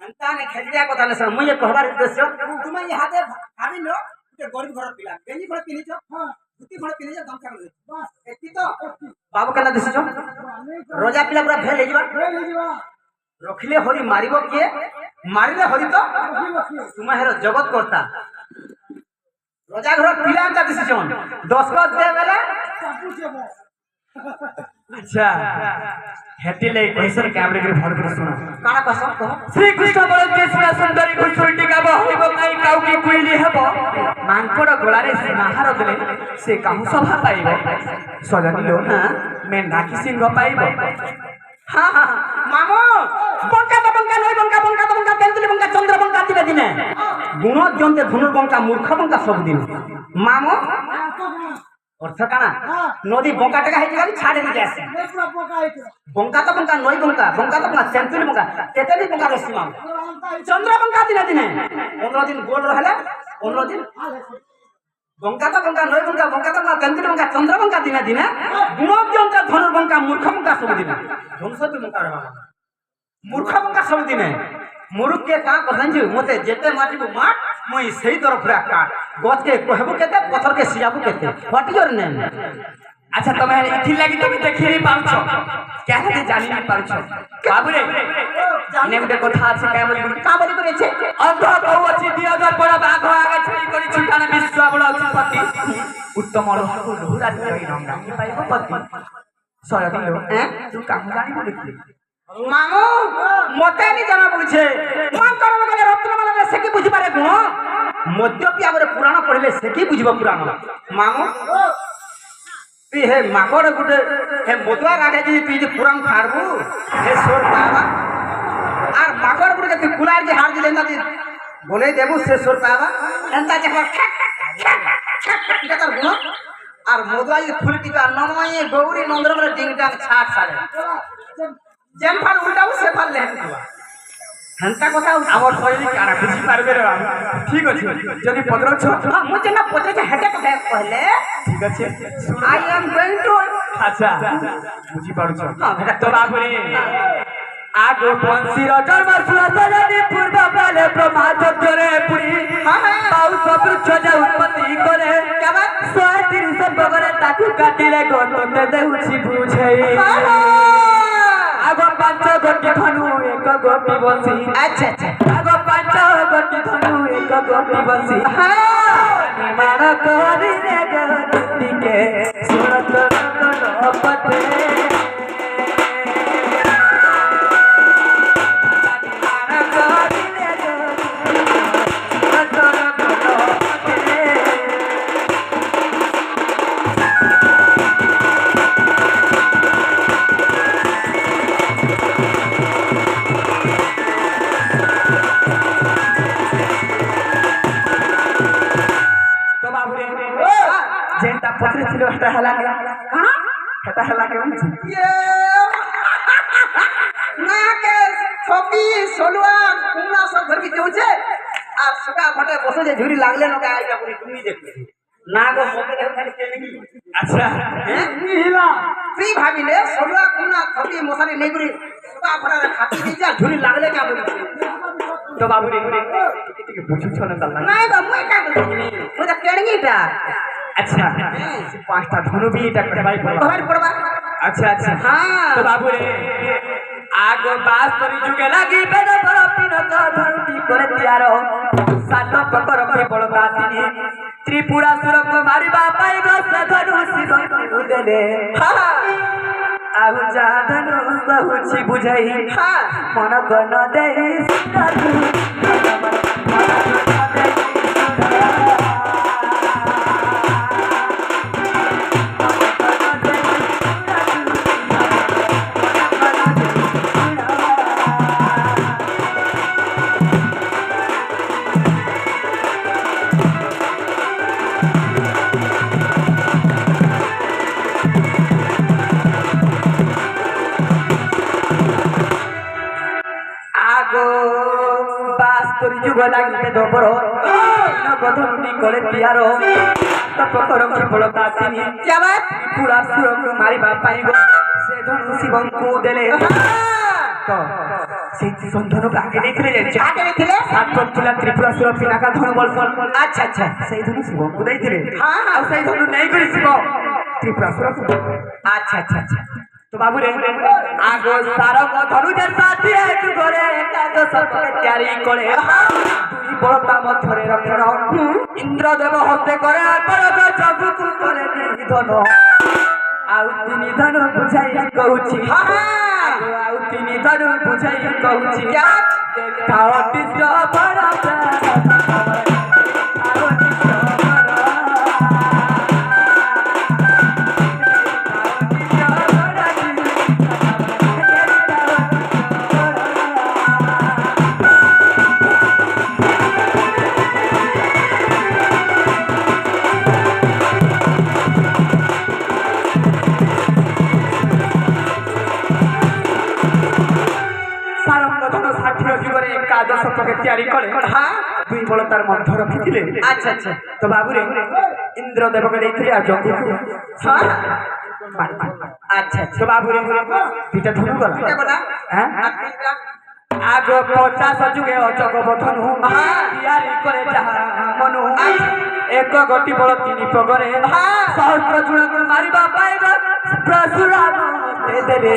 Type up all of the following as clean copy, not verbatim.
अंताने खेलिया কথা না স্যার মুই কহবার উদ্দেশ্য তুমি এই হাতে ভাবি নো যে গরিব ঘর পিলা গেঞ্জি ঘর পিনিছ হ্যাঁ ধুতি ঘর পিনিছ গামছা ঘর বাস এতি তো বাবু কেলা দিছিছ রোজা পিলা পুরা ফেল হেজিবা রখিলে হরি মারিব কিয়ে মারিলে হরি তো তুমি হের জগৎ কর্তা রোজা ঘর পিলা আনতা দিছিছ 10 গজ দে বেলা अच्छा हेतिले कैसे कैमरे के भर कर सुना काना कसम कहो श्री कृष्ण बोले कृष्ण सुंदरी घुसुलटी का बहिब काई काउ की कुइली हेबो मांकड़ गोला रे सिंहार देले से काहू सभा पाइबो सजनी लो हां मैं नाकी सिंह पाइबो हां हां मामो बंका तो बंका नय बंका बंका तो बंका तेंतुली बंका चंद्र बंका दिने दिने गुण जंते धनुर बंका मूर्ख बंका सब दिन मामो अर्थ काना नदी बंका टाका हेजी गाली छाड़े दी जासे बंका तो बंका नई बंका बंका तो बंका सेंचुरी बंका तेतेली बंका रसी माम चंद्र बंका दिने दिने 15 दिन गोल रहले 15 दिन बंका तो बंका नई बंका बंका तो बंका सेंचुरी बंका चंद्र बंका दिने दिने गुण जंता धनुर बंका मूर्ख बंका सब दिन ध्वंस भी बंका रे मूर्ख बंका सब दिन मुरुख के का करन मते जेते माटी को मार मई सही तरफ रे काट गज के कहबो केते पत्थर के सियाबो केते व्हाट योर नेम अच्छा तमे इथि लागि तमे देखि रे पाउछो क्या है जानि नहीं पाउछो बाबू रे जाने में कथा আছে का बोली करे छे अंध बहु अछि 2000 बड़ा बाघ आगे छई करी छुटाने विश्व बड़ा उत्पत्ति उत्तम रहो लोहरा कई रंग राखी पाइबो पति सयति लो तू काम जानि बोली मामो मते नि जाना बुझे मन करब गले रत्नमाला रे से की बुझी पारे गुण मध्यपी आगरे पुराण पढले से की बुझिबो पुराण मामो तू हे माकड़ गुटे हे मोदुआ रागे जी तू जे पुराण फाड़बू हे सोर पावा आर माकड़ गुटे तू कुलार के हार दिले ना बोले देबू से सोर पावा एंता जे इटा तर गुण आर मोदुआ जी फुल टीका नमये गौरी नंदरम रे डिंग डांग छाट साड़े जेन फार उल्टाऊ से फार ले हंता কথা আমার শরীর কারা বুঝি পারবে রে বাবু ঠিক আছে যদি 15 ছ মুঝে না 15 হেটে কথা কইলে ঠিক আছে আই এম গোইং টু আচ্ছা বুঝি পারছ হ্যাঁ তো বাবু রে আগো পঞ্চি রটর মারছুলা সজানি পূর্ব কালে ব্রহ্মা চক্রে পুরি বাউ সব ছজা উৎপত্তি করে কেবা 130 বগরে তাকু কাটিলে গনতে দেউছি বুঝাই आगो पांच गोटी धनु एक गोटी बंसी अच्छा अच्छा आगो पांच गोटी धनु एक गोटी बंसी हां मान करी रे गोटी के सुरत पते जेंटा पत्रे छिलो हटा हला हां हटा हला के ये ना के छोकी सोलुआ कुना सब घर की जोचे आ सुका फटे बसो जे झुरी लागले न का आइया पूरी तुमी देखले ना गो मोके देख खाली केनगी अच्छा हैं हिला फ्री भाबिले सोलुआ कुना छोकी मोसारी नै गुरी सुका फटा खाती दीजा झुरी लागले का बोली तो बाबू रे टिके बुझु छ न दल्ला नाही बा मुई का बोली मुई त केनगीटा अच्छा पांचटा धनु भी इटा पड़वा अच्छा अच्छा हां तो बाबू रे आगो बास करी जुगे लागी बेड बड़ पिन तो धनुटी करे तियारो सात पकर के बड़का तिनी त्रिपुरा सुर को मारिबा पाई गो से धनु शिव उदेले हां आउ जा धनु बहुची बुझाई हां मन गन देहि सिंगार जुग लागिते दोबरो न गधुनी करे तियारो तो पकर की बड़का तिनी क्या बात पूरा सुर को मारिबा पाई गो से धनु शिवं को देले तो সেই সন্ধানকে আগে দেখলে যাচ্ছে আগে দেখলে সাত ছিল ত্রিপুরা সুর পিনাকা ধন বল আচ্ছা আচ্ছা সেই ধনু শিবଙ୍କୁ ଦେଇଥିଲେ হ্যাঁ ଆଉ ସେଇ ଧନୁ ନେଇକରି ଶିବ ତ୍ରିପୁରା ସୁର আচ্ছা আচ্ছা আচ্ছা তো বাবু রে আগ সারঙ্গ ধনু যে সাথী এক করে একাদ সতকে জারি করে দুই বড়তা মধ্যরে রক্ষণ ইন্দ্রদেব হস্তে করে পরগ জগতু করে নিধন ଆଉ ତିନି ଧନ ବୁଝାଇ କହୁଛି ଆଉ ତିନି ଧନ ବୁଝାଇ କହୁଛି ଦେଖାଅ ଟିସ ବଡ଼ একাদশ তোকে তৈরি করে দুই বল তার মধ্য রখিলে আচ্ছা আচ্ছা তো বাবুরে ইন্দ্রদেবকে দেখলে আর জঙ্গল আচ্ছা তো বাবুরে দুইটা ধনু গলা হ্যাঁ আগ 50 যুগে অজগ বধনু তিয়ারি করে যাহা মনু এক গটি বল তিনি পগরে সহস্র জুড়কে মারিবা পাইব প্রসুরাম দেবে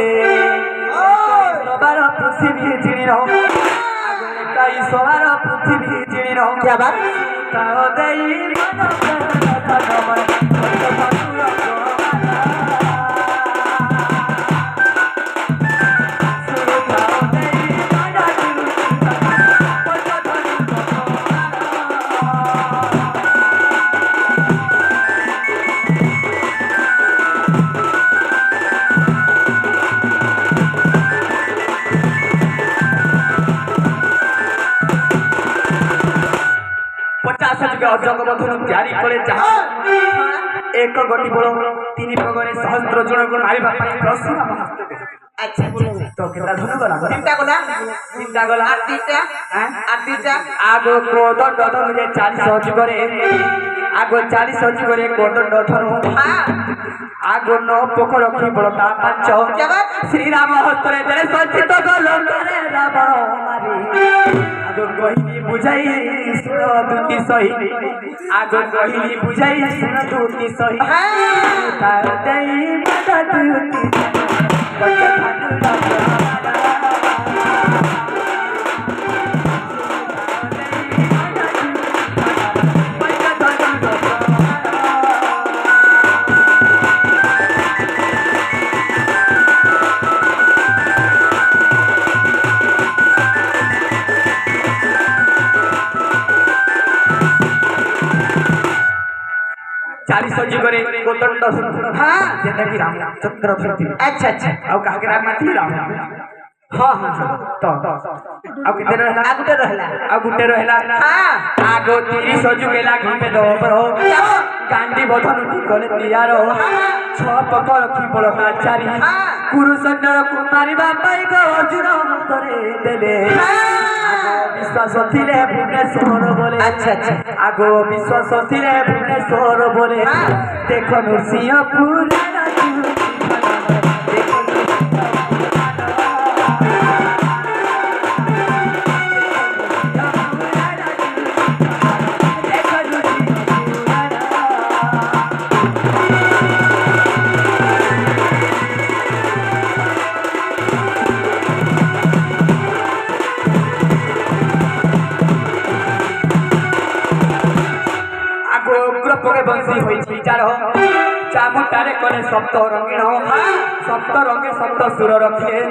সবার পৃথিবী চিনি রহ কাই সবার পৃথিবী চিনি রহ क्या बात তাও দেই জগবন্ধন জারি করে যাহা এক গটি বড় তিনি প্রগরে সহস্র জনক মারিবা পাই প্রসুরাম হস্তে দেবে আচ্ছা তো কেটা ধনু গলা তিনটা গলা আর তিনটা আর তিনটা আগ কোদণ্ড ধনু যে 40 যুগরে আগ 40 যুগরে কোদণ্ড ধনু আগ ন পোক রখি বড়তা পাঁচ শ্রীরাম হস্তরে ধরে সজ্জিত গলঙ্করে রাবণ মারি আগ কহিনি বুঝাই শুন দুটি সহি আগ কহিনি বুঝাই শুন দুটি সহি তার দেই মাতা দুটি ଯୁଗରେ କୋଦଣ୍ଡ ଯେନ୍ତା କି ରାମଚନ୍ଦ୍ର ଧରିଥିଲେ ଆଚ୍ଛା ଆଚ୍ଛା ଆଉ କାହାକେ ରାମ ମାରିଥିଲେ ରାମ ହଁ ହଁ ତ ଆଉ କେତେ ରହିଲା ଆଉ ଗୋଟେ ରହିଲା ଆଗ 30 ଯୁଗ ଲାଗି ପେଦ ପର ଗାଣ୍ଡି ବଧନ କଲେ ତିଆର ଛଅ ପକ ରଖି ବଳ ଚାରି କୁରୁସନ୍ନର କୁମାରିବା ପାଇଁ ଅର୍ଜୁନ ମତରେ ଦେଲେ विश्वास थिले भुवनेश्वर बोले अच्छा अच्छा आगो विश्वास थिले भुवनेश्वर बोले देखो नृसिंहपुर बंसी हुई चार चामुटारे कले सप्त रंगीण सप्त रंगे सप्त सुर रखे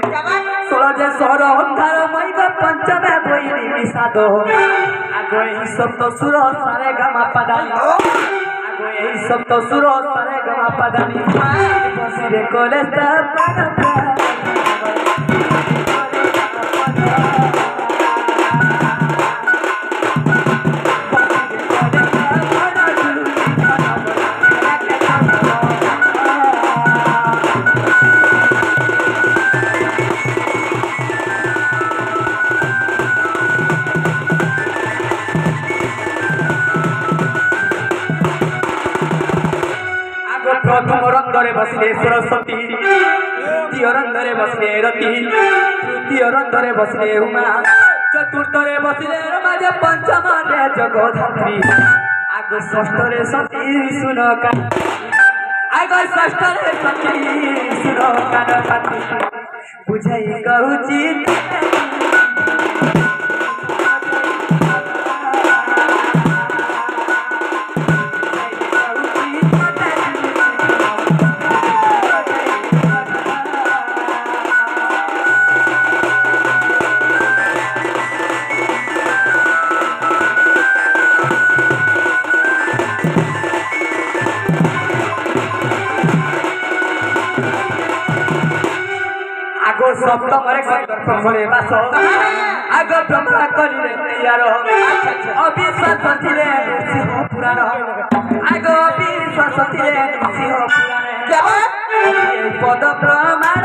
षोलजे सहर अंधार मई पंचमे बईनी निषाद आगो यही सप्त सुर सारे गामा पादानी आगो यही सप्त सुर सारे गामा पादानी बसी रे कले प्रथम रंगरे बसले सरस्वती द्वितीय रंगरे बसले रति তৃতীয় রন্ধরে বসিলে উমা চতুর্থরে বসিলে মাঝে পঞ্চমরে জগধাত্রী আগ ষষ্ঠরে সতী সুনকা আগ ষষ্ঠরে সতী সুনকান পাতি বুঝাই কହୁছি সপ্তমরে কর্তব্যে বাস আগ ব্রহ্মা করিলে ইয়ার অবিশ্বাস ছিলে সিংহ পুরাণ আগ অবিশ্বাস ছিলে সিংহ পুরাণ পদ প্রমাণ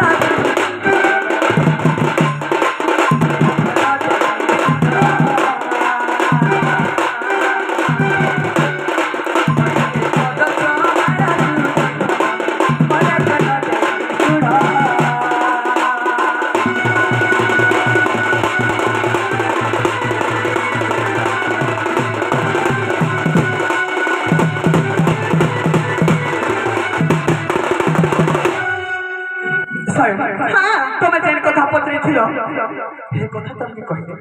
তোমার যে কথা পত্রে ছিল এই কথা তুমি কইতে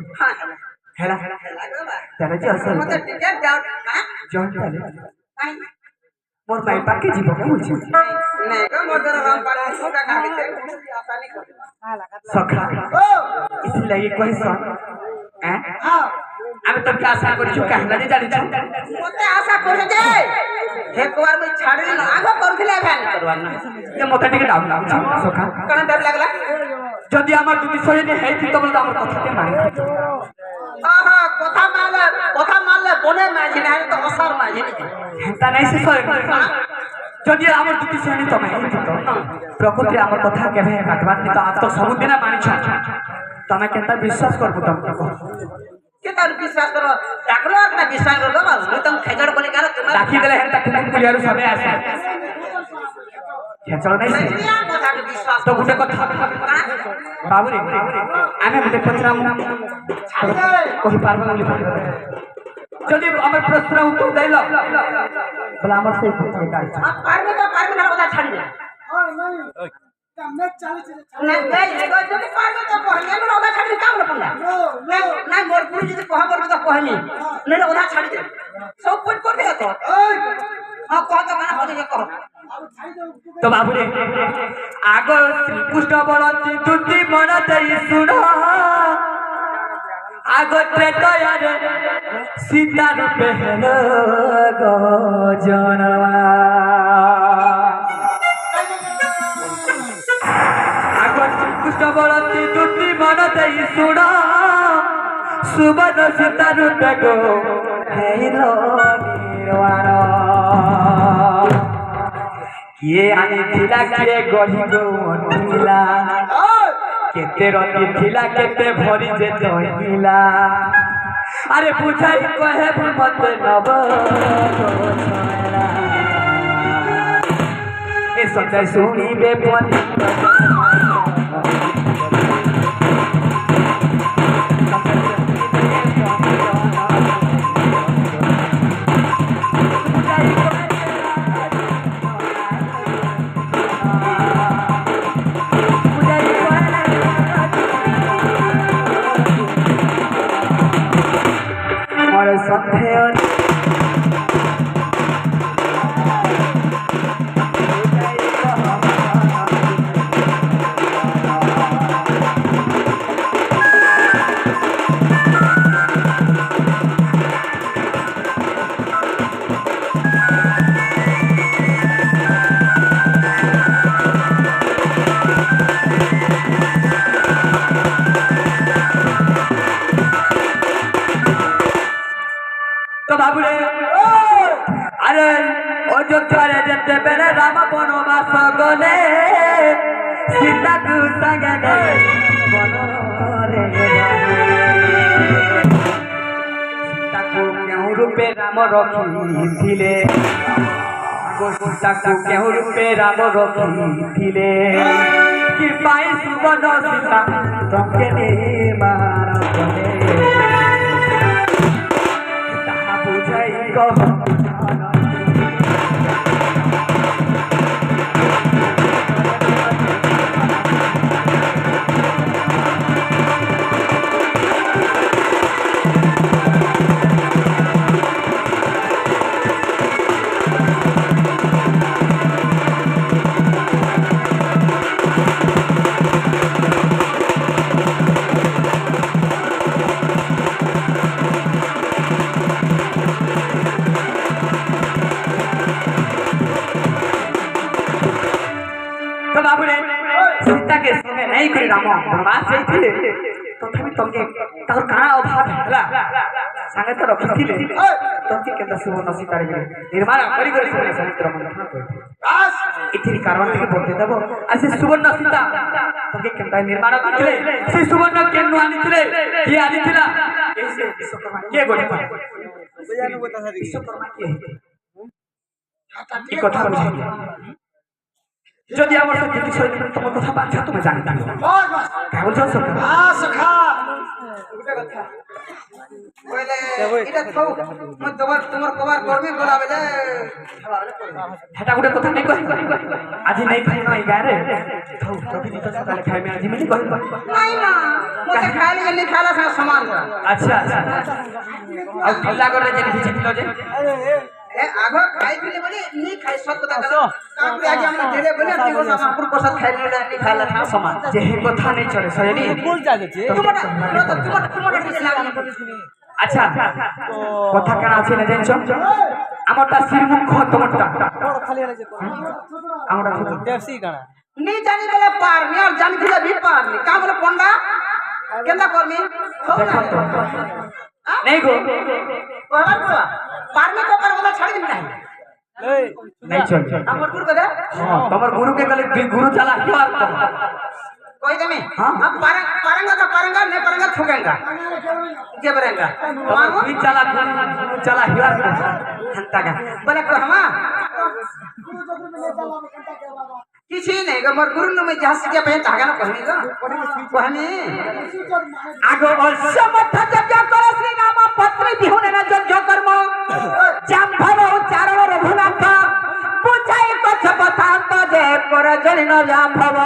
হেলা তারা যে আসল মতে টিকেট দাও না জন তালে মোর মাই পাকে জীব কে বলছি নাই গো মদর রাম পাড়া সোটা কাটিতে আসানি করে সখা ইতি লাগি কইছ হ্যাঁ আমি তো আশা করিছো কাহিনা যে জানিছো মতে আশা করে যে হে কোয়ার মই ছাড়ি না আগ করছিলে ফ্যান করবার না যে মতে টিকে ডাউন লাগুছি সখা কোন ডর লাগলা যদি আমার দুটি শরীরে হেইতি তবে তো আমার কথাকে মানি আহা কথা মারলে বনে মাঝি না তো অসার মাঝি হেতা নাই সে যদি আমার দুটি শরীরে তবে হেইতি তো প্রকৃতি আমার কথা কেবে কাটবার নি তো আজ তো সমুদ্রে না মানিছ তুমি কেনতা বিশ্বাস করবো তুমি কে তার বিশ্বাস করো ডাকলো একটা বিশ্বাস করো বাবা মই তুমি খেজড় বলে গেল তুমি রাখি দিলে হেতা কুকুর কুলিয়ার সবে আসে খেচড় নাই কথা বিশ্বাস তো গুটে কথা বাবুরে আমি গুটে পচরাম কহি পারবো বলি যদি আমার প্রশ্ন উত্তর দেইল বলে আমার সেই পুত্র কাজ পারবে না কথা ছাড়ি না না এই লেগো যদি পারবে তো কহনি আমি ওদা ছাড়ি কাম না পড়া না মোর পুরি যদি কহ করবে তো কহনি নইলে ওদা ছাড়ি দে সব পুট করতে তো হ্যাঁ কহ তো না হতে কহ তো বাবুরে আগ শ্রীকৃষ্ণ বলতি দুটি মন দেই শুন আগ ত্রেতয়ারে সীতা রূপে হেল গজনবা আগ শ্রীকৃষ্ণ বলতি দুটি মন দেই শুন সুবর্ণ সীতা রূপে গো হেল নির্বাণ কিয়ে আনিছিলা কিয়ে গঢ়ি গৌনিলা কেতে রতি ଥିଲା কেতে ভরি যে দহিলা আরে বুঝাই কহে মতে নব এ সদাই শুনিবে পতি তো বাবুরে আরে অযোধ্যারে যেতে পেরে রাম বনবাস গলে সীতাকু সঙ্গে গলে বনরে সীতাকু কেউ রূপে রাম রখিলে সীতাকু কেউ রূপে রাম রখিলে কি পাই সুবর্ণ সীতা তকে तो बाबू ने सीता के संगे नहीं कोई राम वनवास जाइथिले तथापि तंगे तार काना अभाव हला संगे तो रखिथिले तंके केदा सुवर्ण सीता रे निर्माण करी करी से समुद्र मंथन करथे बस इथिर कारण के बोलते देबो आ से सुवर्ण सीता तंगे केदा निर्माण करथिले से सुवर्ण केनु आनिथिले के आनिथिला ऐसे विश्वकर्मा के गोड़ी बजानु बता विश्वकर्मा के की কথা বুঝি যদি আমার সাথে কিছু হয় তোমার কথা বাচ্চা তুমি জানতে বস বস কেমন চলছো সখা এটা কথা কইলে এটা থাও মই তোমার কবার করবে বলা বলে হেটা গুটে কথা নাই কই আজি নাই খাই নাই গারে থাও প্রতিদিন তো সকালে খাই আমি আজি মিলি কই নাই না মতে খাইলে গেলে খালা সমান আচ্ছা আচ্ছা আর পিল্লা করে যে কিছু দিল যে ए आगो खाई पीले बोले नी खाई सब কথা करो तापर आगे हम ढेले बोले देखो समापुर प्रसाद खाई ले नी खाला था समान যে হে কথা নাই চলে সয়নি बोल जागे তোমার দিকে লাগি আচ্ছা কথা কেন আছে না জানছো আমারটা শ্রীমুখ তোমারটা खाली वाला जे আমরা टैक्सी काना नी जानी बोले पार नी और जानी दिले भी पार नी का बोले पंडा केंदा करमी দেখো তো नहीं गो कहला बोला पार में तो कर बोला छाड़ दी नहीं ए नहीं चल हमर गुरु कदे हां तुम्हार गुरु के गले गुरु चला क्यों आता कोई दे में हाँ? हम पारंगा का पारंगा नहीं पारंगा ठोकेंगा के बरेंगा तुम्हार गुरु चला हिला हंता का बोले को हमा किसी नहीं गो मोर गुरु में जहां से पे धागा ना कहनी गो कहनी आगो असमर्थ यज्ञ कर श्री राम पत्नी बिहुने न यज्ञ कर्म जाम्भव चारण रघुनाथ बुझाई कथ पथांत जे कर जनि न जाम्भव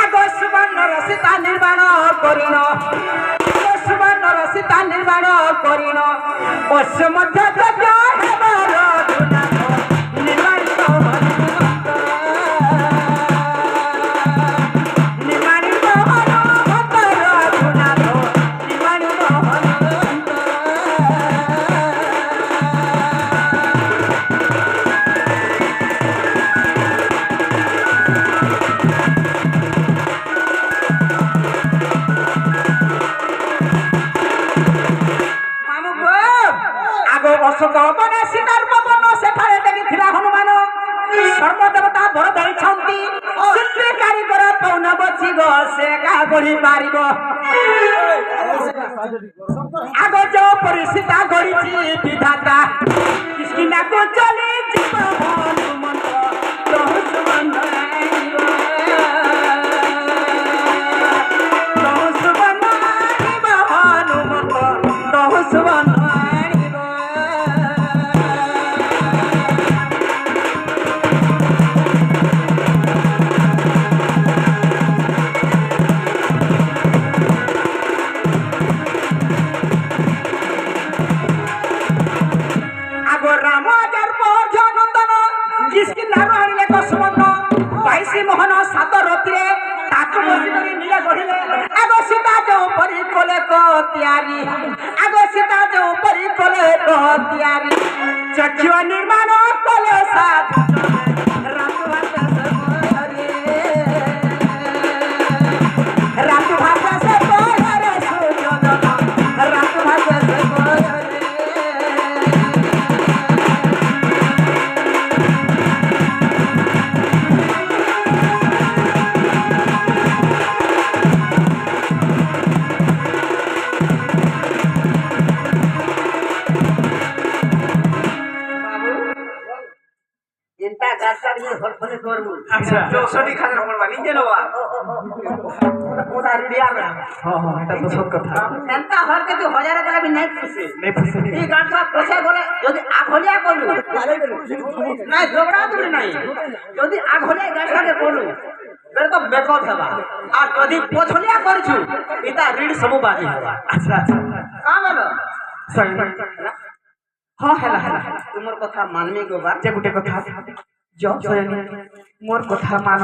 आगो सुवर्ण रसिता निर्माण करिन सुवर्ण रसिता निर्माण करिन असमर्थ यज्ञ हेबर रघुनाथ निर्माण বনে সীতার পবন সেখানে দেখিলা হনুমান সর্বদেবতা বড় ধরিছন্তি শিল্পী কারিগর পৌন বছি গো সে কা গড়ি পারিব আগ যে পরিসীতা গড়িছি বিধাতা কিষ্কিনা কো চলে জীব হনুমন্ত দহসবন্ধ দহসবন্ধ হনুমন্ত দহসবন্ধ মোহন সাত রতিরে তাকু বসি করি নীলে গঢ়িলে আগ সীতা যে পরি কলে কতিয়ারি আগ সীতা যে পরি কলে কতিয়ারি চক্ষু নির্মাণ কলে সাধ রাতু ভাষা রাতু ভাষা সে পরে সূর্যোদয় রাতু ভাষা সে বলে করবো আচ্ছা 64 খানের পড়বা নিজে নবা ওটা রিডিয়া না হ্যাঁ হ্যাঁ এটা তো সব কথা এন্তা হর কে তুই হাজারে গেলে আমি নাই খুশি নেই ফুসে এই গানটা পয়সা বলে যদি আঘলিয়া করলু নাই ঝগড়া তুমি নাই যদি আঘলিয়া গানটাকে করলু বের তো বেকত হবা আর যদি পছলিয়া করছু এটা রিড সব বাজি হবা আচ্ছা আচ্ছা কা বলো সরি হ্যাঁ হেলা হেলা তোমার কথা মানমি গোবা যে গুটে কথা জয় মোর কথা মান